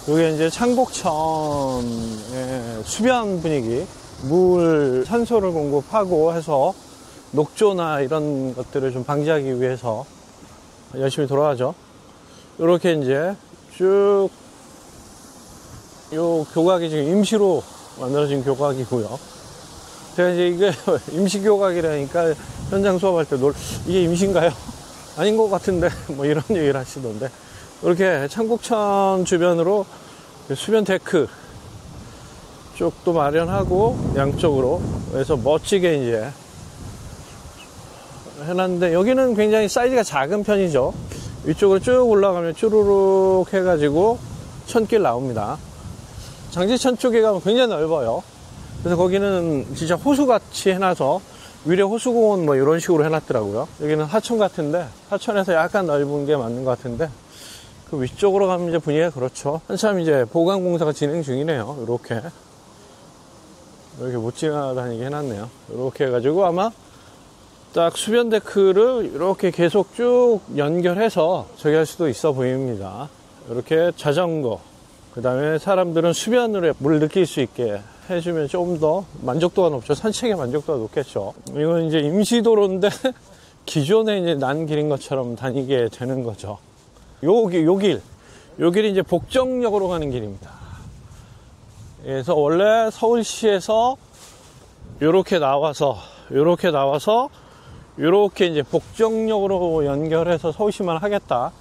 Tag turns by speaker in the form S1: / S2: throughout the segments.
S1: 여기 이제 창곡천의 수변 분위기, 물, 산소를 공급하고 해서 녹조나 이런 것들을 좀 방지하기 위해서 열심히 돌아가죠. 이렇게 이제 쭉, 요 교각이 지금 임시로 만들어진 교각이고요. 제가 이제 이게 임시 교각이라니까 현장 수업할 때 이게 임시인가요? 아닌 것 같은데, 뭐 이런 얘기를 하시던데. 이렇게 창곡천 주변으로 수변 데크 쪽도 마련하고 양쪽으로 해서 멋지게 이제 해놨는데, 여기는 굉장히 사이즈가 작은 편이죠. 위쪽으로 쭉 올라가면 쭈루룩 해가지고 천길 나옵니다. 장지천 쪽에 가면 굉장히 넓어요. 그래서 거기는 진짜 호수같이 해놔서 위례 호수공원 뭐 이런 식으로 해놨더라고요. 여기는 하천 같은데, 하천에서 약간 넓은 게 맞는 것 같은데, 그 위쪽으로 가면 이제 분위기가 그렇죠. 한참 이제 보강공사가 진행 중이네요. 이렇게 못 지나다니게 해놨네요. 이렇게 해가지고 아마 딱 수변 데크를 이렇게 계속 쭉 연결해서 저기 할 수도 있어 보입니다. 이렇게 자전거, 그 다음에 사람들은 수변으로 물 느낄 수 있게 해주면 좀 더 만족도가 높죠. 산책의 만족도가 높겠죠. 이건 이제 임시도로인데 기존에 이제 난 길인 것처럼 다니게 되는 거죠. 요 길이 이제 복정역으로 가는 길입니다. 그래서 원래 서울시에서 요렇게 나와서 요렇게 이제 복정역으로 연결해서 서울시만 하겠다.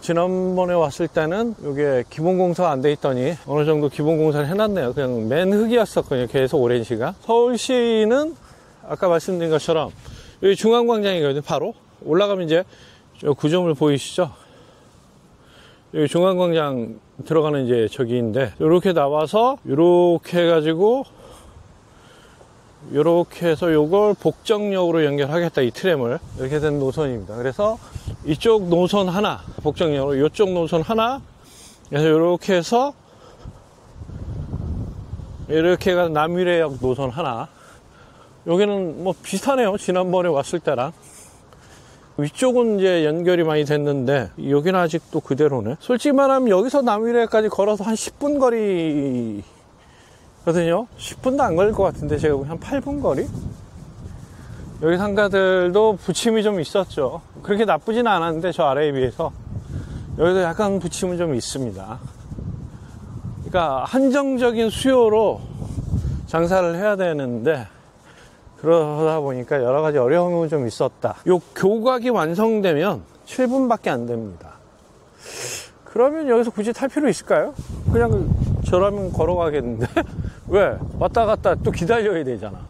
S1: 지난번에 왔을 때는 이게 기본공사가 안 돼 있더니 어느 정도 기본공사를 해놨네요. 그냥 맨 흙이었었거든요. 계속 오랜 시간. 서울시는 아까 말씀드린 것처럼 여기 중앙광장이거든요. 바로 올라가면 이제 저 구조물 보이시죠? 여기 중앙광장 들어가는 이제 저기인데, 요렇게 나와서 요렇게 해가지고 요렇게 해서 요걸 복정역으로 연결하겠다, 이 트램을. 이렇게 된 노선입니다. 그래서 이쪽 노선 하나, 복정역으로, 요쪽 노선 하나, 그래서 요렇게 해서 이렇게가 남위례역 노선 하나. 여기는 뭐 비슷하네요. 지난번에 왔을 때랑. 위쪽은 이제 연결이 많이 됐는데 여기는 아직도 그대로네. 솔직히 말하면 여기서 남위례까지 걸어서 한 10분 거리거든요. 10분도 안 걸릴 것 같은데 제가 한 8분 거리? 여기 상가들도 부침이 좀 있었죠. 그렇게 나쁘진 않았는데 저 아래에 비해서 여기도 약간 부침은 좀 있습니다. 그러니까 한정적인 수요로 장사를 해야 되는데 그러다 보니까 여러 가지 어려움은 좀 있었다. 요 교각이 완성되면 7분밖에 안 됩니다. 그러면 여기서 굳이 탈 필요 있을까요? 그냥 저라면 걸어가겠는데 왜? 왔다 갔다 또 기다려야 되잖아.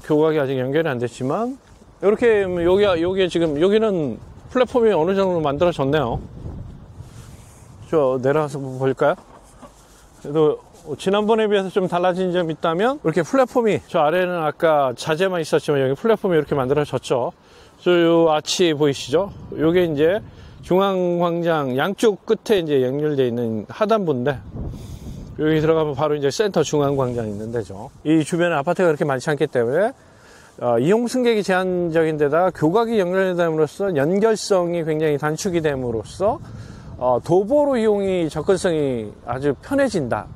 S1: 교각이 아직 연결이 안 됐지만 이렇게 여기 지금 여기는 플랫폼이 어느 정도 만들어졌네요. 저 내려가서 볼까요? 그래도 지난번에 비해서 좀 달라진 점이 있다면 이렇게 플랫폼이, 저 아래는 아까 자재만 있었지만 여기 플랫폼이 이렇게 만들어졌죠. 요 아치 보이시죠? 요게 이제 중앙광장 양쪽 끝에 이제 연결되어 있는 하단부인데, 여기 들어가면 바로 이제 센터 중앙광장이 있는 데죠. 이 주변에 아파트가 그렇게 많지 않기 때문에 이용 승객이 제한적인 데다가 교각이 연결됨으로써 연결성이 굉장히 단축이 됨으로써 도보로 이용이 접근성이 아주 편해진다.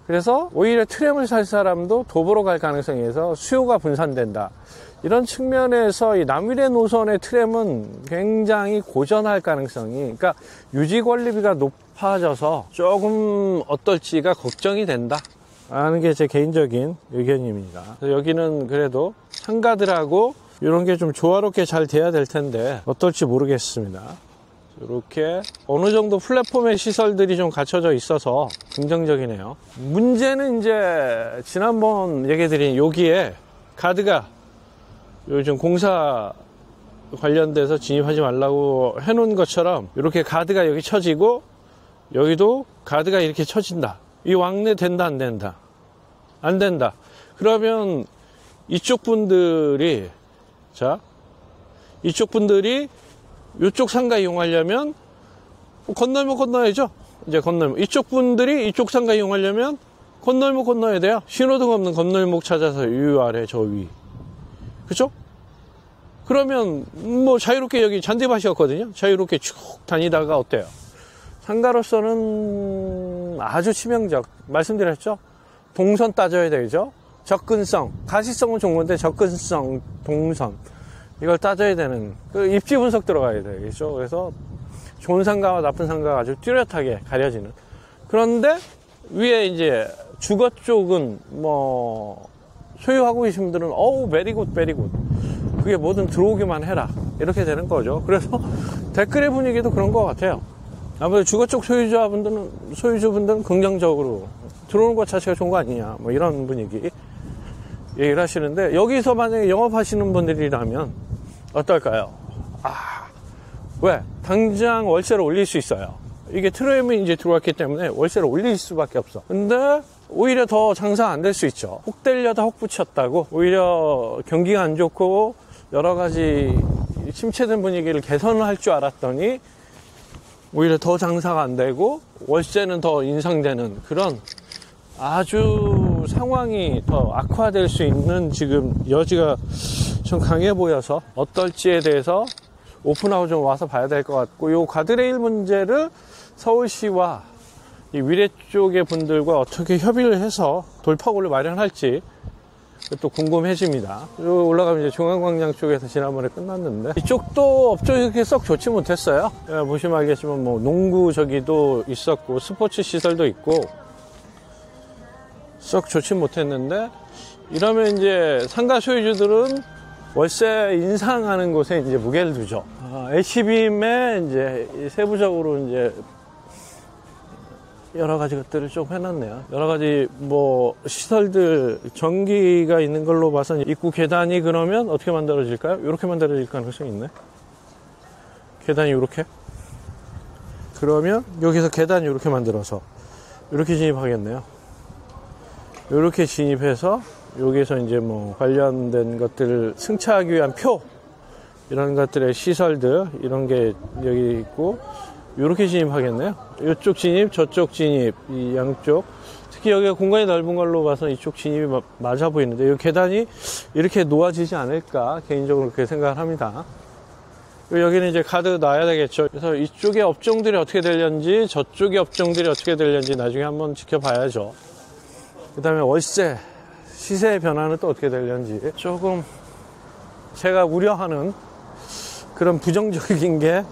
S1: 그래서 오히려 트램을 살 사람도 도보로 갈 가능성이 있어서 수요가 분산된다. 이런 측면에서 이 남위례 노선의 트램은 굉장히 고전할 가능성이, 그러니까 유지 관리비가 높아져서 조금 어떨지가 걱정이 된다 하는 게 제 개인적인 의견입니다. 여기는 그래도 상가들하고 이런 게 좀 조화롭게 잘 돼야 될 텐데 어떨지 모르겠습니다. 이렇게 어느 정도 플랫폼의 시설들이 좀 갖춰져 있어서 긍정적이네요. 문제는 이제 지난번 얘기 드린 여기에 가드가 요즘 공사 관련돼서 진입하지 말라고 해놓은 것처럼 이렇게 가드가 여기 쳐지고 여기도 가드가 이렇게 쳐진다. 이 왕래 된다, 안 된다? 안 된다. 그러면 이쪽 분들이 이쪽 상가 이용하려면 건널면 건너야죠. 이제 건널목. 이쪽 분들이 이쪽 상가 이용하려면 건널목 건너야 돼요. 신호등 없는 건널목 찾아서 이 아래 저 위. 그죠? 그러면 뭐 자유롭게 여기 잔디밭이었거든요. 자유롭게 쭉 다니다가 어때요? 상가로서는 아주 치명적. 말씀드렸죠? 동선 따져야 되죠? 접근성. 가시성은 좋은 건데 접근성, 동선. 이걸 따져야 되는, 그 입지 분석 들어가야 되겠죠? 그래서 좋은 상가와 나쁜 상가가 아주 뚜렷하게 가려지는. 그런데 위에 이제 주거 쪽은 뭐 소유하고 계신 분들은 어우 베리굿 베리굿, 그게 뭐든 들어오기만 해라, 이렇게 되는 거죠. 그래서 댓글의 분위기도 그런 것 같아요. 아무래도 주거 쪽 소유주분들은 긍정적으로 들어오는 것 자체가 좋은 거 아니냐, 뭐 이런 분위기 얘기를 하시는데, 여기서 만약에 영업하시는 분들이라면 어떨까요? 왜? 당장 월세를 올릴 수 있어요. 이게 트램이 이제 들어왔기 때문에 월세를 올릴 수밖에 없어. 근데 오히려 더 장사 안 될 수 있죠. 혹 때려다 혹 붙였다고 오히려 경기가 안 좋고 여러 가지 침체된 분위기를 개선을 할 줄 알았더니 오히려 더 장사가 안 되고 월세는 더 인상되는 그런 아주 상황이 더 악화될 수 있는 지금 여지가 좀 강해 보여서 어떨지에 대해서 오픈하고 좀 와서 봐야 될 것 같고, 요 가드레일 문제를 서울시와 이 위례 쪽의 분들과 어떻게 협의를 해서 돌파구를 마련할지 또 궁금해집니다. 올라가면 이제 중앙광장 쪽에서 지난번에 끝났는데, 이쪽도 업종이 그렇게 썩 좋지 못했어요. 보시면 알겠지만 뭐 농구 저기도 있었고 스포츠 시설도 있고 썩 좋지 못했는데, 이러면 이제 상가 소유주들은 월세 인상하는 곳에 이제 무게를 두죠. H빔에 이제 세부적으로 이제 여러 가지 것들을 좀 해놨네요. 여러 가지 뭐 시설들, 전기가 있는 걸로 봐서 입구 계단이 그러면 어떻게 만들어질까요? 이렇게 만들어질 가능성이 있네. 계단이 이렇게. 그러면 여기서 계단 이렇게 만들어서 이렇게 진입하겠네요. 이렇게 진입해서 여기서 이제 뭐 관련된 것들을 승차하기 위한 표, 이런 것들의 시설들, 이런 게 여기 있고, 이렇게 진입하겠네요. 이쪽 진입, 저쪽 진입, 이 양쪽. 특히 여기가 공간이 넓은 걸로 봐서 이쪽 진입이 맞아 보이는데, 이 계단이 이렇게 놓아지지 않을까, 개인적으로 그렇게 생각을 합니다. 여기는 이제 가드 놔야 되겠죠. 그래서 이쪽의 업종들이 어떻게 되려는지, 저쪽의 업종들이 어떻게 되려는지 나중에 한번 지켜봐야죠. 그 다음에 월세, 시세의 변화는 또 어떻게 되려는지 조금 제가 우려하는 그런 부정적인 게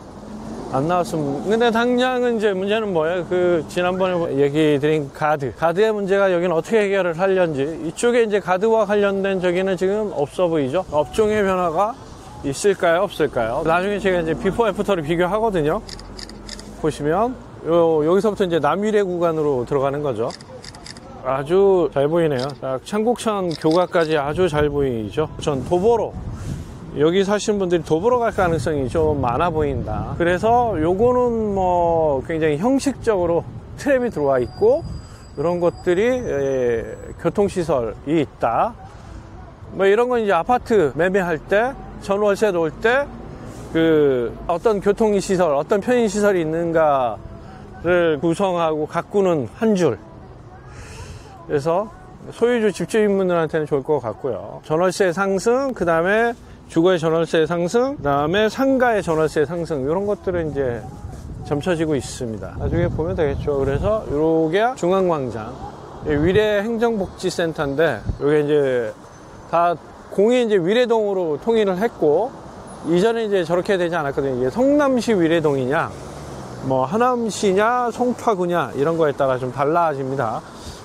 S1: 안 나왔으면. 근데 당장은 이제 문제는 뭐예요? 그 지난번에 얘기 드린 가드의 문제가 여기는 어떻게 해결을 하려는지. 이쪽에 이제 가드와 관련된 저기는 지금 없어 보이죠? 업종의 변화가 있을까요? 없을까요? 나중에 제가 이제 비포 애프터를 비교하거든요. 보시면 여기서부터 이제 남위례 구간으로 들어가는 거죠. 아주 잘 보이네요. 창곡천 교가까지 아주 잘 보이죠. 전 도보로, 여기 사시는 분들이 도보로 갈 가능성이 좀 많아 보인다. 그래서 요거는 뭐 굉장히 형식적으로 트램이 들어와 있고, 이런 것들이 교통시설이 있다. 뭐 이런 건 이제 아파트 매매할 때, 전월세 놓을 때 그 어떤 교통시설, 어떤 편의시설이 있는가를 구성하고 가꾸는 한 줄. 그래서 소유주 집주인분들한테는 좋을 것 같고요. 전월세 상승, 그 다음에 주거의 전월세 상승, 그 다음에 상가의 전월세 상승, 이런 것들은 이제 점쳐지고 있습니다. 나중에 보면 되겠죠. 그래서 요게 중앙광장 위례 행정복지센터인데, 요게 이제 다 공이 이제 위례동으로 통일을 했고, 이전에 이제 저렇게 되지 않았거든요. 이게 성남시 위례동이냐, 뭐 하남시냐, 송파구냐, 이런 거에 따라 좀 달라집니다.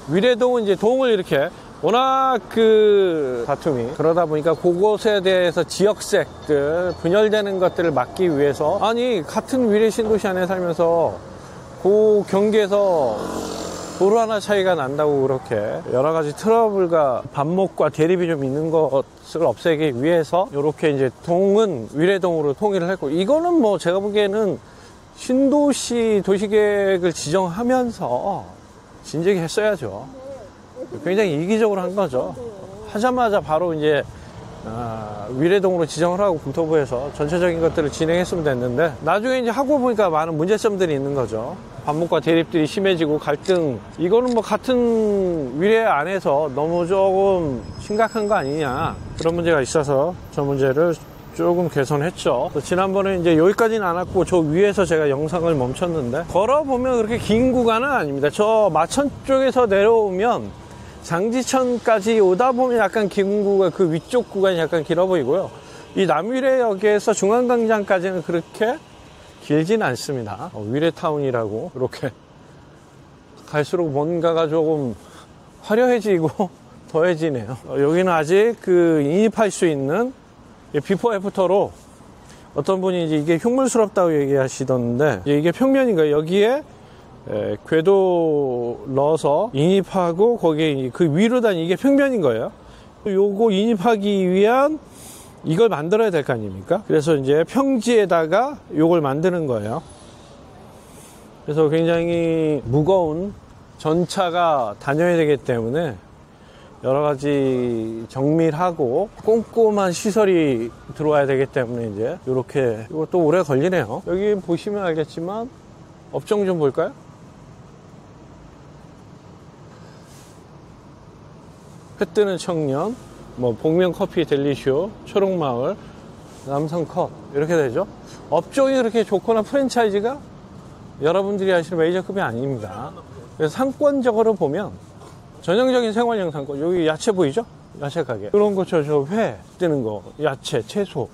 S1: 위례동은 이제 동을 이렇게 워낙 그 다툼이 그러다 보니까 그곳에 대해서 지역색들 분열되는 것들을 막기 위해서, 아니 같은 위례 신도시 안에 살면서 그 경계에서 도로 하나 차이가 난다고 그렇게 여러 가지 트러블과 반목과 대립이 좀 있는 것을 없애기 위해서 이렇게 이제 동은 위례동으로 통일을 했고, 이거는 뭐 제가 보기에는 신도시 도시계획을 지정하면서 진작에 했어야죠. 굉장히 이기적으로 한 거죠. 하자마자 바로 이제 위례동으로 지정을 하고 국토부에서 전체적인 것들을 진행했으면 됐는데, 나중에 이제 하고 보니까 많은 문제점들이 있는 거죠. 반목과 대립들이 심해지고 갈등, 이거는 뭐 같은 위례 안에서 너무 조금 심각한 거 아니냐, 그런 문제가 있어서 저 문제를 조금 개선했죠. 지난번에 이제 여기까지는 안 왔고 저 위에서 제가 영상을 멈췄는데, 걸어보면 그렇게 긴 구간은 아닙니다. 저 마천 쪽에서 내려오면 장지천까지 오다 보면 약간 긴 구간, 그 위쪽 구간이 약간 길어 보이고요. 이 남위례역에서 중앙광장까지는 그렇게 길진 않습니다. 위례타운이라고 이렇게 갈수록 뭔가가 조금 화려해지고 더해지네요. 여기는 아직 그 인입할 수 있는 비포 애프터로, 어떤 분이 이게 흉물스럽다고 얘기하시던데, 이게 평면인가요? 여기에 궤도 넣어서 인입하고 거기에 그 위로 다니는 이게 평면인 거예요. 요거 인입하기 위한 이걸 만들어야 될 거 아닙니까? 그래서 이제 평지에다가 요걸 만드는 거예요. 그래서 굉장히 무거운 전차가 다녀야 되기 때문에 여러 가지 정밀하고 꼼꼼한 시설이 들어와야 되기 때문에 이제 이렇게, 이것도 오래 걸리네요. 여기 보시면 알겠지만 업종 좀 볼까요? 회 뜨는 청년, 뭐 복면커피 델리쇼, 초록마을, 남성컵 이렇게 되죠. 업종이 그렇게 좋거나 프랜차이즈가 여러분들이 아시는 메이저급이 아닙니다. 그래서 상권적으로 보면 전형적인 생활형 상권, 여기 야채 보이죠? 야채 가게. 그런 거, 저 회 뜨는 거, 야채, 채소.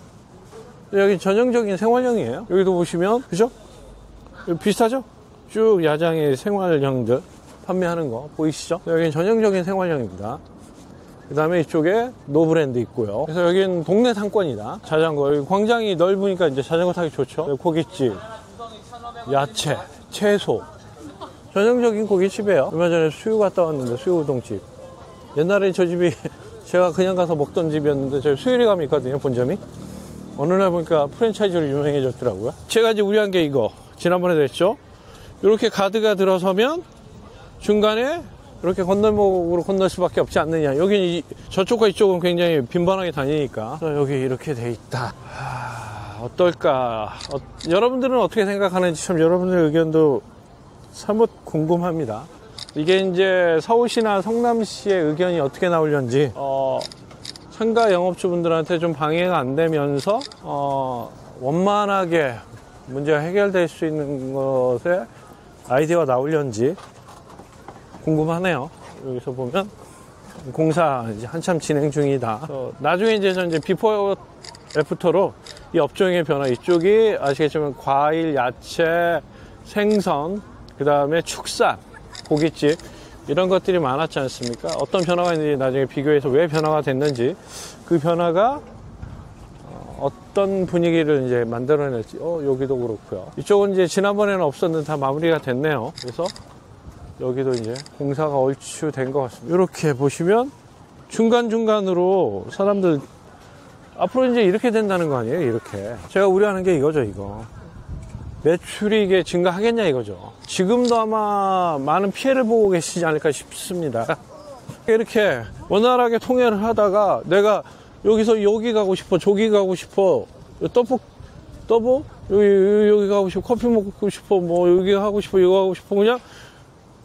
S1: 여기 전형적인 생활형이에요. 여기도 보시면, 그죠? 비슷하죠? 쭉 야장의 생활형들 판매하는 거 보이시죠? 여기는 전형적인 생활형입니다. 그 다음에 이쪽에 노브랜드 있고요. 그래서 여기는 동네 상권이다. 자전거, 여기 광장이 넓으니까 이제 자전거 타기 좋죠. 고깃집, 야채, 채소. 전형적인 고깃집이에요. 얼마 전에 수유 갔다 왔는데, 수유 우동집. 옛날에 저 집이 제가 그냥 가서 먹던 집이었는데, 저희 수유리감이 있거든요, 본점이. 어느 날 보니까 프랜차이즈로 유명해졌더라고요. 제가 이제 우려한 게 이거, 지난번에도 했죠. 이렇게 가드가 들어서면 중간에 이렇게 건널목으로 건널 수밖에 없지 않느냐. 여기는 저쪽과 이쪽은 굉장히 빈번하게 다니니까. 여기 이렇게 돼 있다. 어떨까? 여러분들은 어떻게 생각하는지 참 여러분들의 의견도 사뭇 궁금합니다. 이게 이제 서울시나 성남시의 의견이 어떻게 나오려는지, 상가 영업주분들한테 좀 방해가 안 되면서, 원만하게 문제가 해결될 수 있는 것에 아이디어가 나오려는지 궁금하네요. 여기서 보면 공사 이제 한참 진행 중이다. 나중에 이제 비포 애프터로 이 업종의 변화, 이쪽이 아시겠지만 과일, 야채, 생선, 그 다음에 축산, 고깃집 이런 것들이 많았지 않습니까? 어떤 변화가 있는지 나중에 비교해서 왜 변화가 됐는지, 그 변화가 어떤 분위기를 이제 만들어낼지. 여기도 그렇고요. 이쪽은 이제 지난번에는 없었는데 다 마무리가 됐네요. 그래서 여기도 이제 공사가 얼추 된 것 같습니다. 이렇게 보시면 중간중간으로 사람들, 앞으로 이제 이렇게 된다는 거 아니에요? 이렇게. 제가 우려하는 게 이거죠, 이거. 매출이 이게 증가하겠냐 이거죠. 지금도 아마 많은 피해를 보고 계시지 않을까 싶습니다. 이렇게 원활하게 통행을 하다가 내가 여기서 여기 가고 싶어, 저기 가고 싶어, 떡볶 여기 가고 싶어, 커피 먹고 싶어, 뭐 여기 하고 싶어, 이거 하고 싶어, 그냥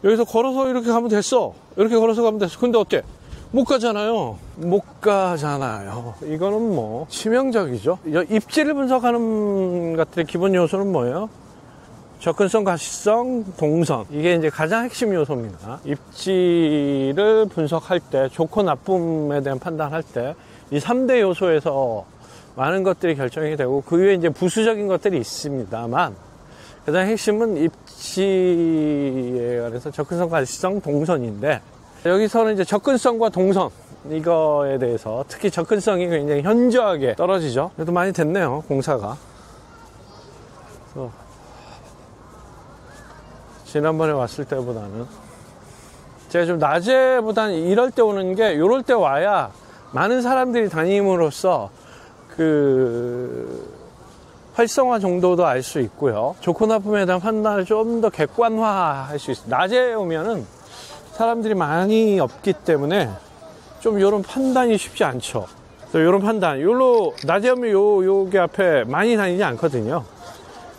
S1: 여기서 걸어서 이렇게 가면 됐어. 이렇게 걸어서 가면 됐어. 근데 어때? 못 가잖아요. 못 가잖아요. 이거는 뭐 치명적이죠. 입지를 분석하는 것들의 기본 요소는 뭐예요? 접근성, 가시성, 동선. 이게 이제 가장 핵심 요소입니다. 입지를 분석할 때, 좋고 나쁨에 대한 판단할 때 이 3대 요소에서 많은 것들이 결정이 되고, 그 위에 이제 부수적인 것들이 있습니다만, 가장 핵심은 입지에 관해서 접근성, 가시성, 동선인데, 여기서는 이제 접근성과 동선, 이거에 대해서 특히 접근성이 굉장히 현저하게 떨어지죠. 그래도 많이 됐네요, 공사가. 그래서 지난번에 왔을 때보다는, 제가 좀 낮에보다는 이럴 때 오는 게, 요럴 때 와야 많은 사람들이 다님으로써 그 활성화 정도도 알 수 있고요. 좋고 나쁨에 대한 판단을 좀 더 객관화할 수 있어요. 낮에 오면은 사람들이 많이 없기 때문에 좀 이런 판단이 쉽지 않죠. 이런 판단, 요로 낮에 오면 요게 앞에 많이 다니지 않거든요.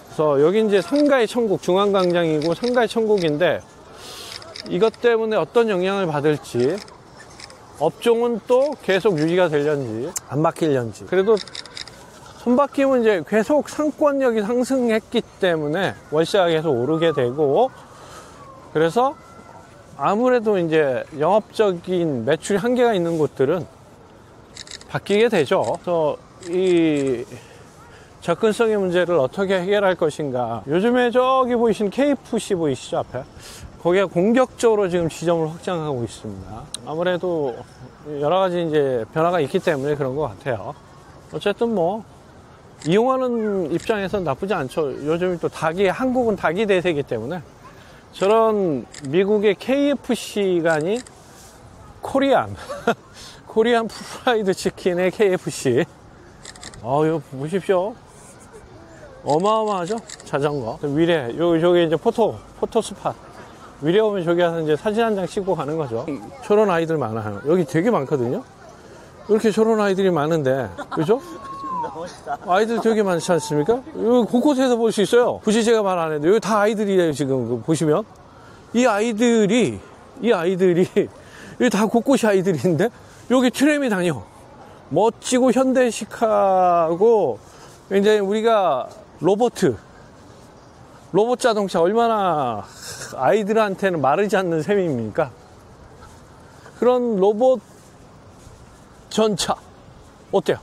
S1: 그래서 여기 이제 상가의 천국, 중앙광장이고 상가의 천국인데, 이것 때문에 어떤 영향을 받을지, 업종은 또 계속 유지가 되려는지 안 바뀔려는지. 그래도 손바뀜은 이제 계속 상권력이 상승했기 때문에 월세가 계속 오르게 되고, 그래서 아무래도 이제 영업적인 매출이 한계가 있는 곳들은 바뀌게 되죠. 그래서 이 접근성의 문제를 어떻게 해결할 것인가. 요즘에 저기 보이시는 KFC 보이시죠, 앞에? 거기가 공격적으로 지금 지점을 확장하고 있습니다. 아무래도 여러 가지 이제 변화가 있기 때문에 그런 것 같아요. 어쨌든 뭐 이용하는 입장에서는 나쁘지 않죠. 요즘 또 한국은 닭이 대세이기 때문에 저런 미국의 KFC가 아닌 코리안 프라이드 치킨의 KFC. 이거 보십시오. 어마어마하죠? 자전거. 위례, 저기 이제 포토 스팟. 위례 오면 저기 가서 이제 사진 한 장 찍고 가는 거죠. 저런 아이들 많아요. 여기 되게 많거든요? 이렇게 저런 아이들이 많은데, 그죠? 아이들 되게 많지 않습니까? 여기 곳곳에서 볼 수 있어요. 굳이 제가 말 안 해도. 여기 다 아이들이에요, 지금. 보시면. 이 아이들이, 여기 다 곳곳이 아이들인데, 여기 트램이 다녀. 멋지고 현대식하고, 이제 우리가 로봇 자동차 얼마나 아이들한테는 마르지 않는 셈입니까? 그런 로봇 전차 어때요?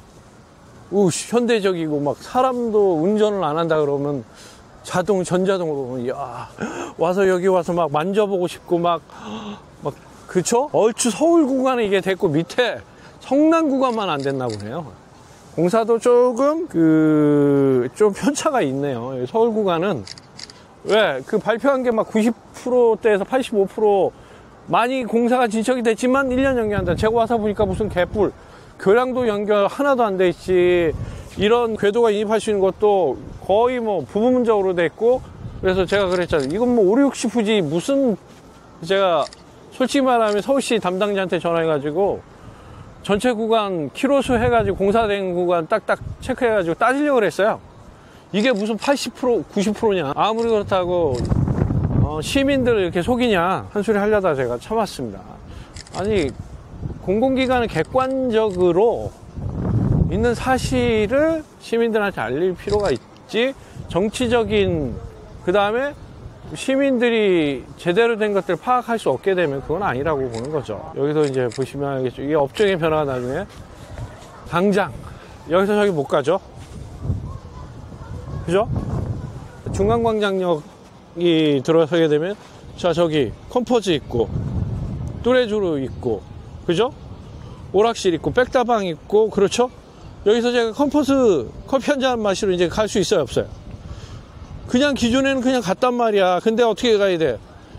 S1: 현대적이고 막 사람도 운전을 안 한다 그러면 전자동으로 와서 여기 와서 막 만져보고 싶고 막 그쵸? 얼추 서울 구간에 이게 됐고 밑에 성남 구간만 안 됐나 보네요. 공사도 조금 좀 편차가 있네요. 서울 구간은 왜 발표한 게 막 90%대에서 85% 많이 공사가 진척이 됐지만 1년 연기한다. 제가 와서 보니까 무슨 개뿔 교량도 연결 하나도 안 돼 있지. 이런 궤도가 인입할 수 있는 것도 거의 뭐 부분적으로 됐고, 그래서 제가 그랬잖아요. 이건 뭐 5, 60F지 무슨, 제가 솔직히 말하면 서울시 담당자한테 전화해가지고 전체 구간 키로수 해가지고 공사된 구간 딱딱 체크해가지고 따지려고 그랬어요. 이게 무슨 80%, 90%냐. 아무리 그렇다고 시민들을 이렇게 속이냐 한 소리 하려다 제가 참았습니다. 아니, 공공기관은 객관적으로 있는 사실을 시민들한테 알릴 필요가 있지, 정치적인, 그 다음에 시민들이 제대로 된 것들을 파악할 수 없게 되면 그건 아니라고 보는 거죠. 여기서 이제 보시면 알겠죠. 이게 업종의 변화가 나중에 당장 여기서 저기 못 가죠. 그죠? 중간광장역이 들어서게 되면 저기 컴포즈 있고 뚜레쥬르 있고, 그죠? 오락실 있고 백다방 있고, 그렇죠? 여기서 제가 컴포즈 커피 한잔 마시러 이제 갈 수 있어요, 없어요? 그냥 기존에는 그냥 갔단 말이야. 근데 어떻게 가야 돼?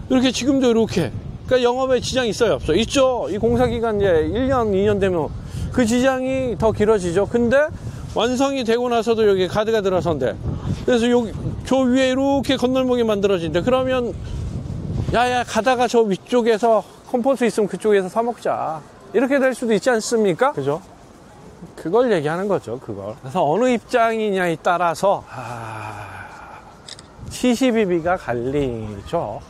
S1: 이렇게 지금도 이렇게. 그러니까 영업에 지장이 있어요, 없어요? 있죠. 이 공사기간 이제 1년, 2년 되면 그 지장이 더 길어지죠. 근데 완성이 되고 나서도 여기 가드가 들어선대. 그래서 여기 저 위에 이렇게 건널목이 만들어진대. 그러면 야야 가다가 저 위쪽에서 컴포트 있으면 그쪽에서 사 먹자. 이렇게 될 수도 있지 않습니까? 그죠? 그걸 얘기하는 거죠, 그걸. 그래서 어느 입장이냐에 따라서 72비가 갈리죠.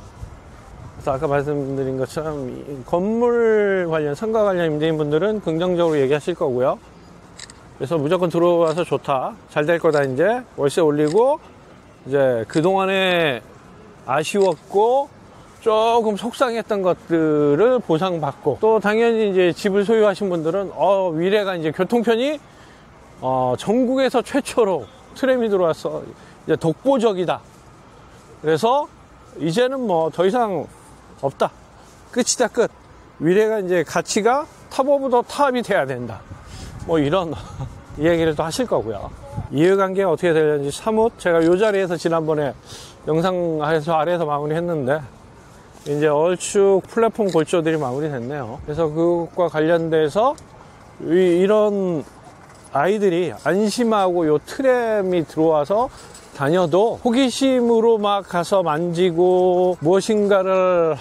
S1: 그래서 아까 말씀드린 것처럼 건물 관련, 상가 관련 임대인분들은 긍정적으로 얘기하실 거고요. 그래서 무조건 들어와서 좋다, 잘 될 거다, 이제 월세 올리고, 이제 그동안에 아쉬웠고 조금 속상했던 것들을 보상받고, 또 당연히 이제 집을 소유하신 분들은 위례가 이제 교통편이 전국에서 최초로 트램이 들어와서 이제 독보적이다. 그래서 이제는 뭐 더 이상 없다, 끝이다, 끝. 위례가 이제 가치가 탑 오브 더 탑이 돼야 된다, 뭐 이런 얘기를 또 하실 거고요. 이해관계가 어떻게 되는지 사뭇 제가 이 자리에서 지난번에 영상에서 아래에서 마무리했는데 이제 얼추 플랫폼 골조들이 마무리됐네요. 그래서 그것과 관련돼서 이런 아이들이 안심하고 요 트램이 들어와서 다녀도 호기심으로 막 가서 만지고 무엇인가를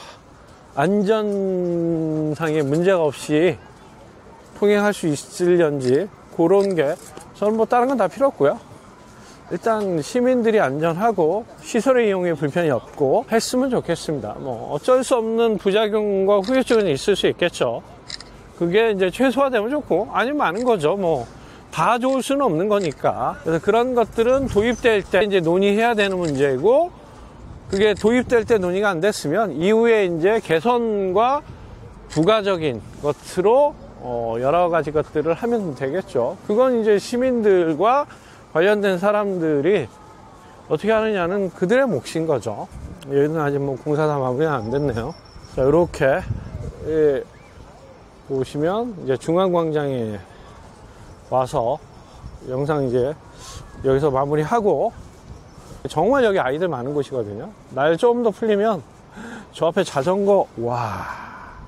S1: 안전상의 문제가 없이 통행할 수 있을런지, 그런 게 저는 뭐 다른 건 다 필요 없고요. 일단 시민들이 안전하고 시설의 이용에 불편이 없고 했으면 좋겠습니다. 뭐 어쩔 수 없는 부작용과 후유증은 있을 수 있겠죠. 그게 이제 최소화되면 좋고, 아니면 많은 거죠. 뭐 다 좋을 수는 없는 거니까. 그래서 그런 것들은 도입될 때 이제 논의해야 되는 문제이고, 그게 도입될 때 논의가 안 됐으면 이후에 이제 개선과 부가적인 것으로 여러 가지 것들을 하면 되겠죠. 그건 이제 시민들과 관련된 사람들이 어떻게 하느냐는 그들의 몫인 거죠. 여기는 아직 뭐 공사가 마무리가 안 됐네요. 자, 이렇게 보시면 이제 중앙광장에 와서 영상 이제 여기서 마무리하고, 정말 여기 아이들 많은 곳이거든요. 날 좀 더 풀리면 저 앞에 자전거, 와,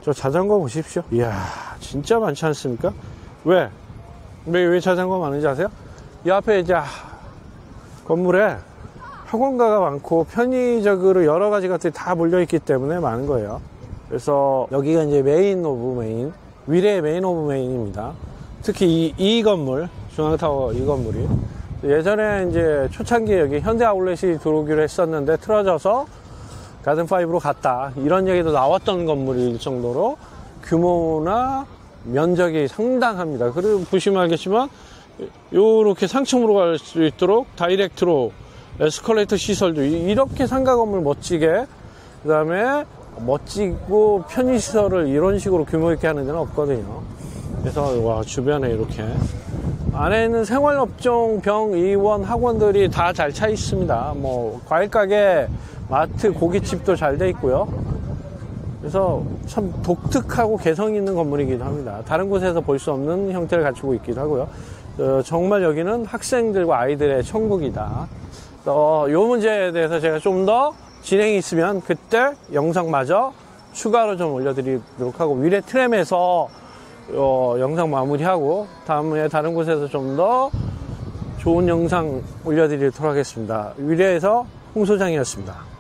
S1: 저 자전거 보십시오. 이야, 진짜 많지 않습니까? 왜 자전거 많은지 아세요? 이 앞에 이제 건물에 학원가가 많고 편의적으로 여러 가지 것들이 다 몰려있기 때문에 많은 거예요. 그래서 여기가 이제 메인 오브 메인, 위례의 메인 오브 메인입니다. 특히 이 건물, 중앙타워 이 건물이 예전에 이제 초창기에 여기 현대 아울렛이 들어오기로 했었는데 틀어져서 가든5로 갔다, 이런 얘기도 나왔던 건물일 정도로 규모나 면적이 상당합니다. 그리고 보시면 알겠지만 요렇게 상층으로 갈 수 있도록 다이렉트로 에스컬레이터 시설도 이렇게 상가 건물 멋지게, 그 다음에 멋지고 편의시설을 이런 식으로 규모 있게 하는 데는 없거든요. 그래서 와, 주변에 이렇게 안에는 생활업종, 병의원, 학원들이 다 잘 차 있습니다. 뭐 과일가게, 마트, 고깃집도 잘 돼 있고요. 그래서 참 독특하고 개성 있는 건물이기도 합니다. 다른 곳에서 볼 수 없는 형태를 갖추고 있기도 하고요. 정말 여기는 학생들과 아이들의 천국이다. 요 문제에 대해서 제가 좀 더 진행이 있으면 그때 영상마저 추가로 좀 올려드리도록 하고, 위례 트램에서 영상 마무리하고 다음에 다른 곳에서 좀 더 좋은 영상 올려드리도록 하겠습니다. 위례에서 홍 소장이었습니다.